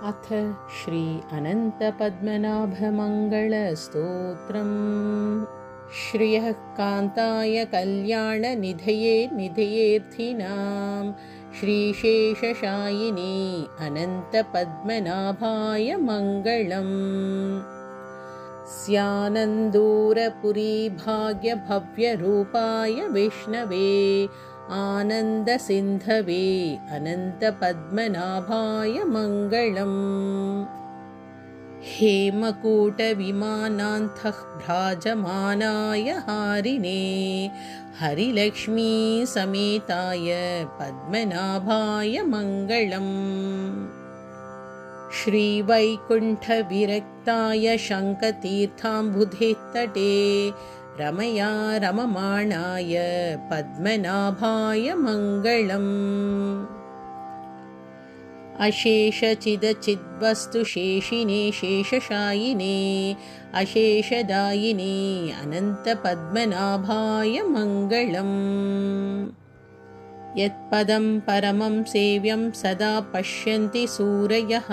अथ श्री अनन्तपद्मनाभमङ्गलस्तोत्रम्। श्रियः कान्ताय कल्याणनिधये निधयेऽर्थिनां श्रीशेषशायिने अनन्तपद्मनाभाय मङ्गलम्। स्यानन्दूरपुरीभाग्यभव्यरूपाय विष्णवे आनन्दसिन्धवे अनन्तपद्मनाभाय मङ्गलम्। हेमकूटविमानान्तः भ्राजमानाय हारिणे हरिलक्ष्मीसमेताय पद्मनाभाय मङ्गलम्। श्रीवैकुण्ठविरक्ताय शङ्खतीर्थाम्बुधितटे रमया रममाणाय पद्मनाभाय मङ्गलम्। अशेषचिदचिद्वस्तुशेषिने शेषशायिने अशेषदायिने अनन्तपद्मनाभाय मङ्गलम्। यत्पदं परमं सेव्यं सदा पश्यन्ति सूरयः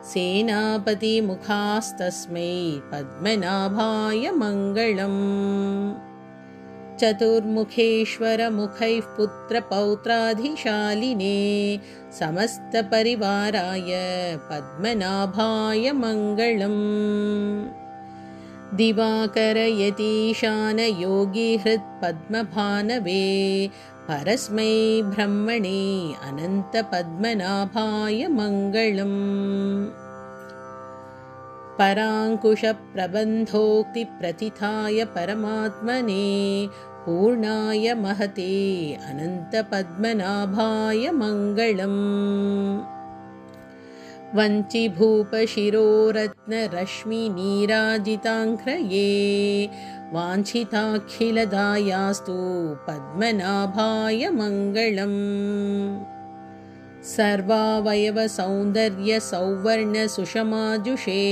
सेनापतिमुखास्तस्मै पद्मनाभाय मङ्गलम्। चतुर्मुखेश्वरमुखैः पुत्रपौत्राधिशालिने समस्तपरिवाराय पद्मनाभाय मङ्गलम्। दिवाकरयतीशानयोगिहृत्पद्मभानवे परस्मै ब्रह्मणे अनन्तपद्मनाभाय मङ्गलम्। पराङ्कुशप्रबन्धोक्तिप्रथिताय परमात्मने पूर्णाय महते अनन्तपद्मनाभाय मङ्गलम्। वञ्चिभूपशिरोरत्नरश्मिनीराजिताङ्घ्रये वाञ्छिताखिलदायास्तु पद्मनाभाय मङ्गलम्। सर्वावयवसौन्दर्यसौवर्णसुषमाजुषे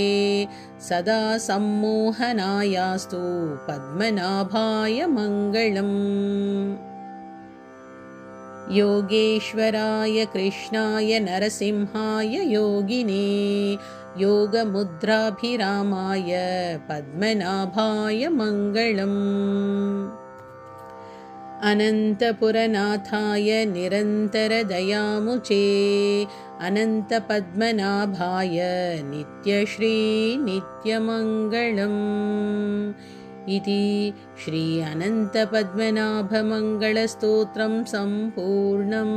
सदा सम्मोहनायास्तु पद्मनाभाय मङ्गलम्। योगेश्वराय कृष्णाय नरसिंहाय योगिने योगमुद्राभिरामाय पद्मनाभाय मङ्गलम्। अनन्तपुरनाथाय निरन्तरदयामुचे अनन्तपद्मनाभाय नित्यश्री नित्यमङ्गलम्। इति श्री अनन्तपद्मनाभमङ्गलस्तोत्रं सम्पूर्णम्।